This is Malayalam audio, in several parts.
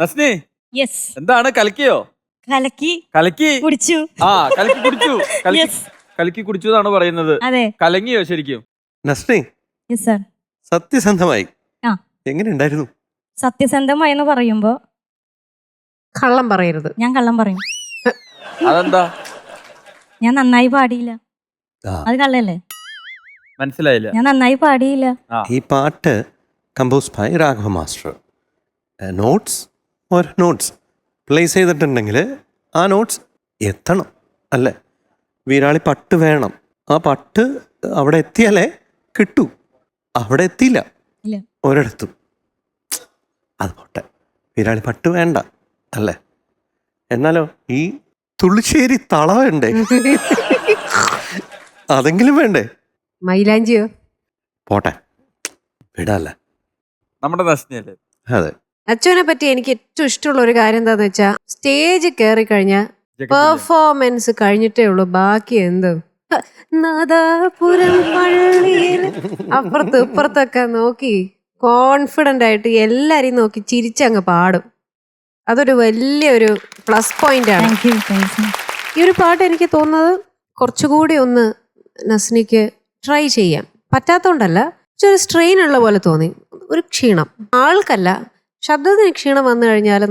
നസ്നി യെസ് എന്താണ് കലക്കിയോ? കലക്കി കലക്കി കുടിച്ചു. കലക്കി കുടിച്ചു. യെസ് കലക്കി കുടിച്ചു എന്നാണ് പറയുന്നത്. അതെ. കലങ്ങിയോ ശരിക്കും? Nasni yes sir. സത്യസന്ധമായി ആ. എങ്ങനെയുണ്ടായിരുന്നു? സത്യസന്ധമായി എന്ന് പറയുമ്പോ കള്ളം പറയരുത്. ഞാൻ കള്ളം പറയും. അതെന്താ? ഞാൻ നന്നായി പാടിയില്ല. ആ. അത് കള്ളല്ലേ? മനസ്സിലായില്ല. ഞാൻ നന്നായി പാടിയില്ല. ഈ പാട്ട് compose by Raghava master. Notes ഒരു നോട്ട്സ് പ്ലേസ് ചെയ്തിട്ടുണ്ടെങ്കിൽ ആ നോട്ട്സ് എത്തണം അല്ലേ? വീരാളി പട്ട് വേണം. ആ പട്ട് അവിടെ എത്തിയാലേ കിട്ടൂ. അവിടെ എത്തിയില്ല ഇല്ല. ഒരിടത്തും. അത് പോട്ടെ, വീരാളി പട്ട് വേണ്ട അല്ലേ? എന്നാലോ ഈ തുള്ളിശ്ശേരി തള വേണ്ടേ? അതെങ്കിലും വേണ്ടേ? മൈലാഞ്ചിയോ? പോട്ടെ, വിടല്ലേ. നമ്മുടെ നസ്നിയല്ലേ? അതെ. അച്ഛനെ പറ്റി എനിക്ക് ഏറ്റവും ഇഷ്ടമുള്ള ഒരു കാര്യം എന്താന്ന് വെച്ചാ സ്റ്റേജ് കയറി കഴിഞ്ഞാൽ പെർഫോമൻസ് കഴിഞ്ഞിട്ടേ ഉള്ളൂ ബാക്കി എന്തും. നാദാപുരം പള്ളിയിൽ അപ്പുറത്ത് ഇപ്പുറത്തൊക്കെ നോക്കി കോൺഫിഡന്റ് ആയിട്ട് എല്ലാരെയും നോക്കി ചിരിച്ചങ്ങ് പാടും. അതൊരു വലിയൊരു പ്ലസ് പോയിന്റ് ആണ്. Thank you. താങ്ക്സ്. ഈ ഒരു പാട്ട് എനിക്ക് തോന്നുന്നത് കുറച്ചുകൂടി ഒന്ന് നസ്നിക്ക് ട്രൈ ചെയ്യാം. പറ്റാത്തോണ്ടല്ല, ഒരു സ്ട്രെയിൻ ഉള്ള പോലെ തോന്നി. ഒരു ക്ഷീണം ആൾക്കല്ല, ശബ്ദത്തിന് ക്ഷീണം വന്നു കഴിഞ്ഞാൽ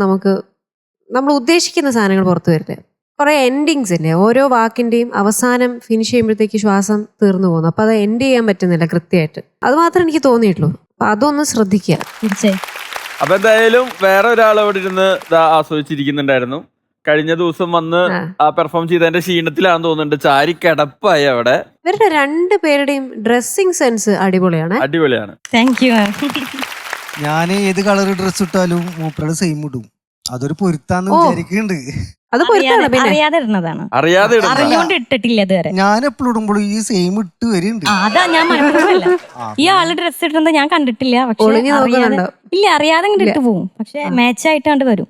നമ്മൾ ഉദ്ദേശിക്കുന്ന സാധനങ്ങൾ പുറത്തു വരില്ല. കുറെ എൻഡിങ്സ് ഇല്ലേ, ഓരോ വാക്കിന്റെയും അവസാനം ഫിനിഷ് ചെയ്യുമ്പോഴത്തേക്ക് ശ്വാസം തീർന്നു പോകുന്നു. അപ്പൊ അത് എൻഡ് ചെയ്യാൻ പറ്റുന്നില്ല കൃത്യമായിട്ട്. അത് മാത്രമേ എനിക്ക് തോന്നിയിട്ടുള്ളൂ. അപ്പൊ അതൊന്ന് ശ്രദ്ധിക്കുക തീർച്ചയായും. അപ്പൊ എന്തായാലും വേറെ ഒരാൾ അവിടെ ഇരുന്ന് ആസ്വദിച്ചിരിക്കുന്നുണ്ടായിരുന്നു. കഴിഞ്ഞ ദിവസം വന്ന് ആ പെർഫോം ചെയ്തതിന്റെ ക്ഷീണത്തിലാണെന്ന് തോന്നുന്നുണ്ട്. ചാരി കിടപ്പായി അവിടെ. ഇവരുടെ രണ്ടുപേരുടെയും ഡ്രസ്സിങ് സെൻസ് അടിപൊളിയാണ്. അടിപൊളിയാണ്. Thank you. ഞാൻ ഏത് കളർ ഡ്രസ് ഇട്ടാലും മൂപ്പരുടെ സെയിം ഇടും. അതൊരു പൊരുത്താന്ന് വിചാരിക്കുന്നുണ്ട്. അത് പൊരുത്താണ്. പിന്നെ അറിയാതെ ഇടുന്നതാണ്. അറിയാതെ അറിഞ്ഞോണ്ട് ഇട്ടിട്ടില്ല ഇതുവരെ. ഞാൻ എപ്പോഴും ഇടുമ്പോഴും ഈ സെയിം ഇട്ട് വരുന്നുണ്ട്. അതാ ഞാൻ മനസ്സിലല്ല. ഈ ആള് ഡ്രസ് ഇടുന്നത് ഞാൻ കണ്ടിട്ടില്ല. പക്ഷെ ഒളിഞ്ഞു നോക്കുന്നുണ്ടോ? ഇല്ല, അറിയാതെ ഇങ്ങോട്ട് ഇട്ട് പോകും. പക്ഷെ മാച്ച് ആയിട്ട് കണ്ട് വരും.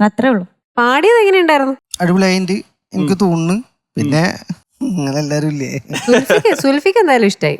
അത്രേ ഉള്ളൂ. പാടിയത് എങ്ങനെയുണ്ടായിരുന്നു? അടിപൊളിയായിട്ട് എനിക്ക് തോന്നുന്നു. പിന്നെ നിങ്ങൾ എല്ലാരും ഇല്ലേ? സുൽഫിക്ക് എന്തായാലും ഇഷ്ടായി.